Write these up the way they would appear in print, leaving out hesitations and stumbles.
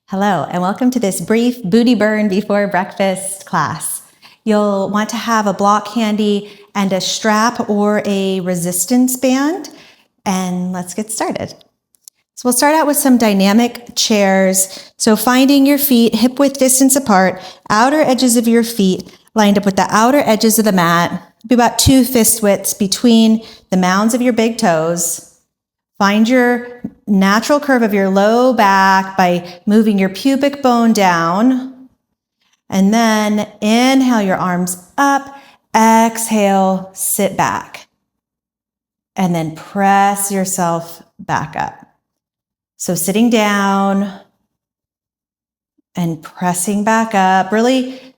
Hello, and welcome to this brief booty burn before breakfast class. You'll want to have a block handy and a strap or a resistance band, and let's get started. So we'll start out with some dynamic chairs. So finding your feet hip width distance apart, outer edges of your feet lined up with the outer edges of the mat, be about 2 fist widths between the mounds of your big toes. Find your natural curve of your low back by moving your pubic bone down. And then inhale your arms up, exhale, sit back. And then press yourself back up. So sitting down and pressing back up, really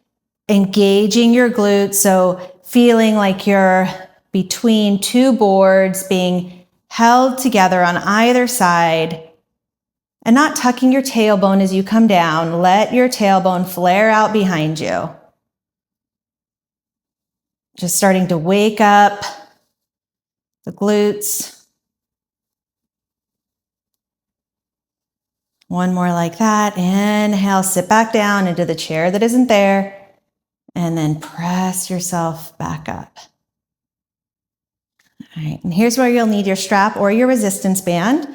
engaging your glutes. So feeling like you're between 2 boards, being held together on either side, and not tucking your tailbone as you come down. Let your tailbone flare out behind you. Just starting to wake up the glutes. One more like that. Inhale, sit back down into the chair that isn't there, and then press yourself back up. All right, and here's where you'll need your strap or your resistance band.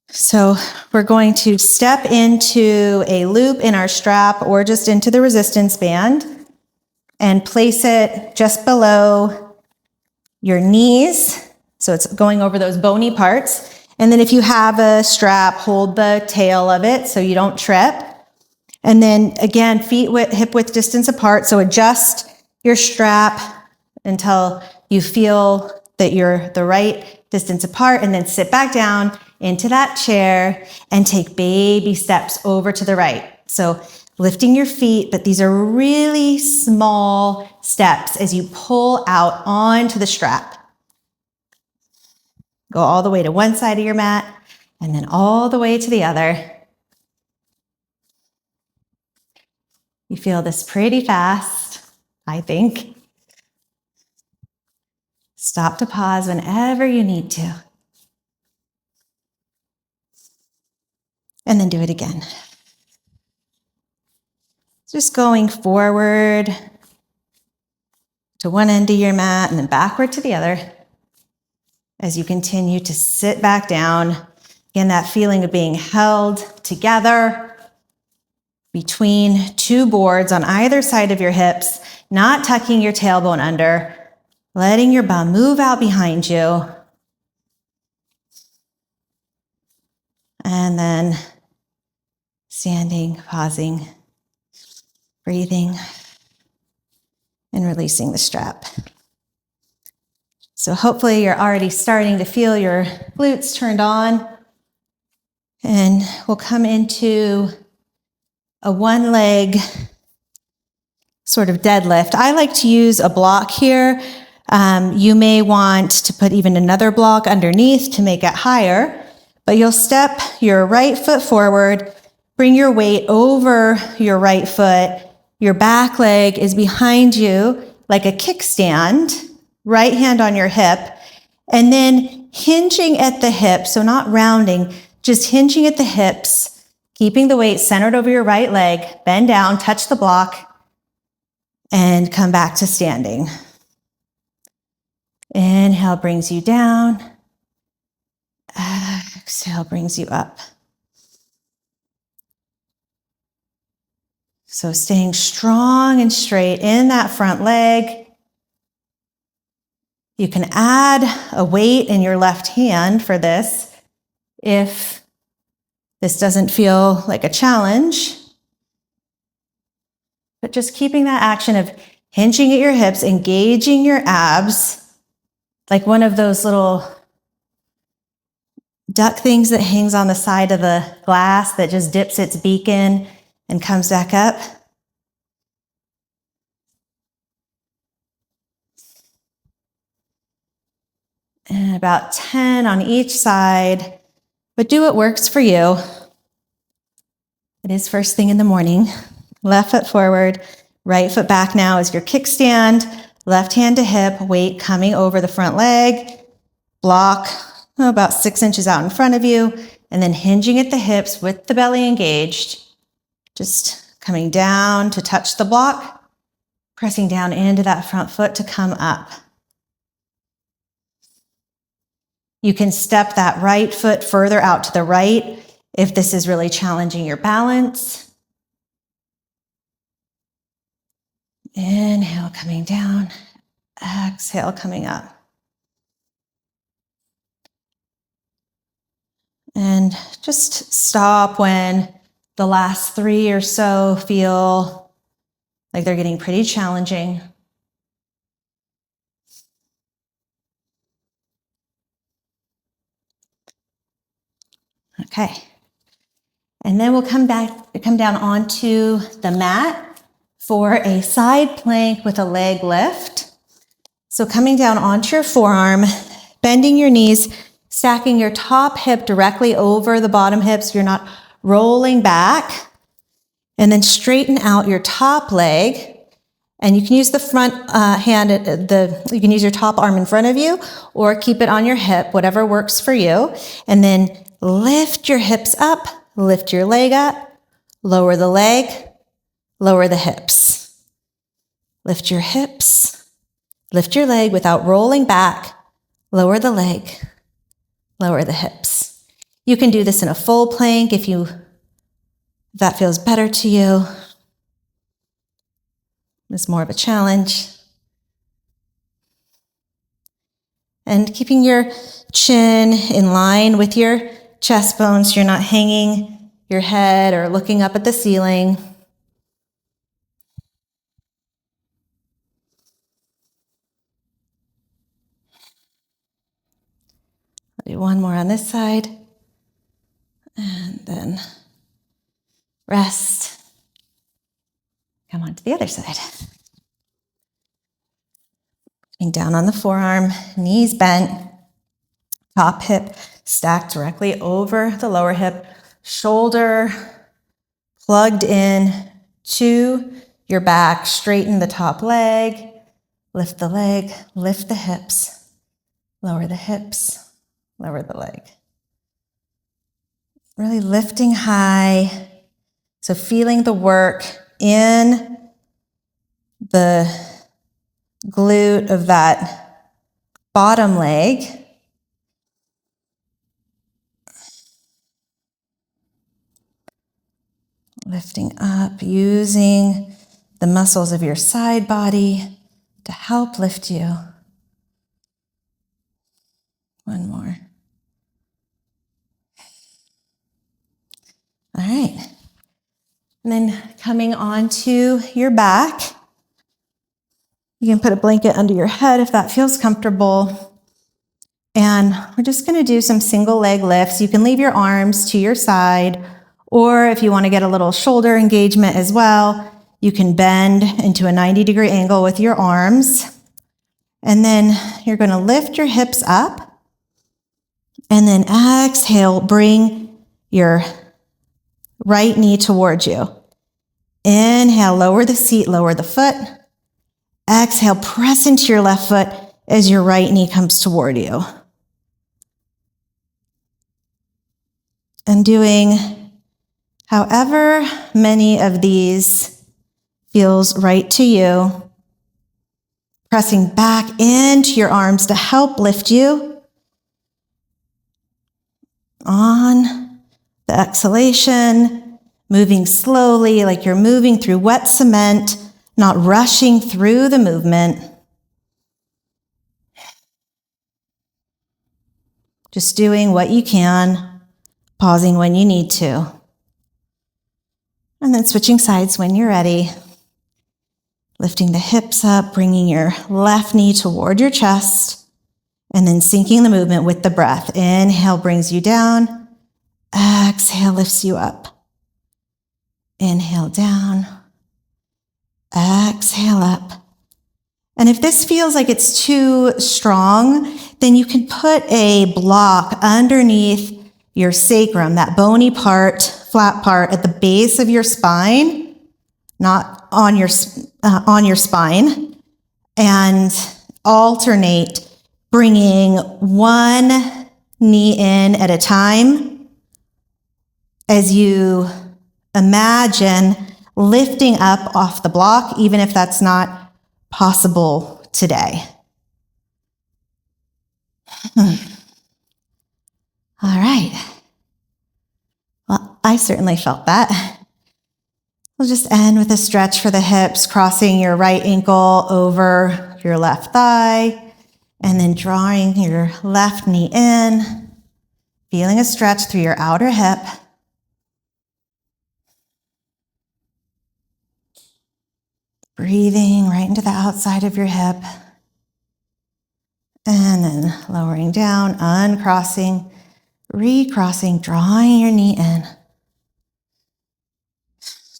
So we're going to step into a loop in our strap or just into the resistance band and place it just below your knees. So it's going over those bony parts. And then if you have a strap, hold the tail of it so you don't trip. And then again, hip width distance apart. So adjust your strap until you feel that you're the right distance apart, and then sit back down into that chair and take baby steps over to the right. So lifting your feet, but these are really small steps as you pull out onto the strap. Go all the way to one side of your mat and then all the way to the other. You feel this pretty fast, I think. Stop to pause whenever you need to. And then do it again. Just going forward to one end of your mat and then backward to the other as you continue to sit back down. Again, that feeling of being held together between 2 boards on either side of your hips, not tucking your tailbone under, letting your bum move out behind you. And then standing, pausing, breathing, and releasing the strap. So hopefully you're already starting to feel your glutes turned on. And we'll come into a one leg sort of deadlift. I like to use a block here. You may want to put even another block underneath to make it higher, but you'll step your right foot forward, bring your weight over your right foot. Your back leg is behind you like a kickstand, right hand on your hip, and then hinging at the hip, so not rounding, just hinging at the hips, keeping the weight centered over your right leg, bend down, touch the block, and come back to standing. Inhale brings you down. Exhale brings you up. So staying strong and straight in that front leg. You can add a weight in your left hand for this if this doesn't feel like a challenge. But just keeping that action of hinging at your hips, engaging your abs, like one of those little duck things that hangs on the side of the glass that just dips its beak in and comes back up. And about 10 on each side, but do what works for you. It is first thing in the morning. Left foot forward, right foot back now is your kickstand. Left hand to hip, weight coming over the front leg. Block about 6 inches out in front of you, and then hinging at the hips with the belly engaged. Just coming down to touch the block, pressing down into that front foot to come up. You can step that right foot further out to the right if this is really challenging your balance. Inhale, coming down. Exhale, coming up. And just stop when the last 3 or so feel like they're getting pretty challenging. Okay. And then we'll come down onto the mat for a side plank with a leg lift. So coming down onto your forearm, bending your knees, stacking your top hip directly over the bottom hip so you're not rolling back. And then straighten out your top leg. And you can use the front hand, you can use your top arm in front of you or keep it on your hip, whatever works for you. And then lift your hips up, lift your leg up, lower the leg, lower the hips. Lift your hips, lift your leg without rolling back, lower the leg, lower the hips. You can do this in a full plank if that feels better to you. It's more of a challenge. And keeping your chin in line with your chest bones so you're not hanging your head or looking up at the ceiling. I'll do one more on this side. And then rest. Come on to the other side. Coming down on the forearm, knees bent, top hip stacked directly over the lower hip, shoulder plugged in to your back. Straighten the top leg, lift the leg, lift the hips, lower the hips, lower the leg. Really lifting high. So feeling the work in the glute of that bottom leg. Lifting up, using the muscles of your side body to help lift you. One more. All right. And then coming onto your back. You can put a blanket under your head if that feels comfortable. And we're just going to do some single leg lifts. You can leave your arms to your side, or if you want to get a little shoulder engagement as well, you can bend into a 90-degree angle with your arms. And then you're going to lift your hips up. And then exhale, bring your right knee towards you. Inhale, lower the seat, lower the foot. Exhale, press into your left foot as your right knee comes toward you. And doing however many of these feels right to you. Pressing back into your arms to help lift you. On the exhalation, moving slowly like you're moving through wet cement, not rushing through the movement. Just doing what you can, pausing when you need to. And then switching sides when you're ready. Lifting the hips up, bringing your left knee toward your chest, and then syncing the movement with the breath. Inhale brings you down. Exhale lifts you up. Inhale down. Exhale up. And if this feels like it's too strong, then you can put a block underneath your sacrum, that bony part, flat part at the base of your spine, not on your spine, and alternate bringing one knee in at a time, as you imagine lifting up off the block, even if that's not possible today. All right. Well, I certainly felt that. We'll just end with a stretch for the hips, crossing your right ankle over your left thigh, and then drawing your left knee in, feeling a stretch through your outer hip. Breathing right into the outside of your hip. And then lowering down, uncrossing, recrossing, drawing your knee in.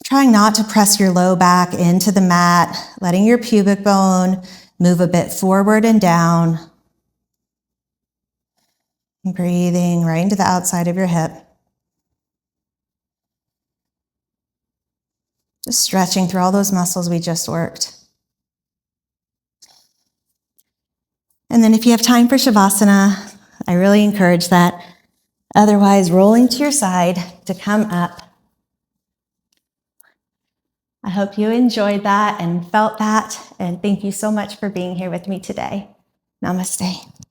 Trying not to press your low back into the mat, letting your pubic bone move a bit forward and down. Breathing right into the outside of your hip. Just stretching through all those muscles we just worked. And then if you have time for Shavasana, I really encourage that. Otherwise, rolling to your side to come up. I hope you enjoyed that and felt that. And thank you so much for being here with me today. Namaste.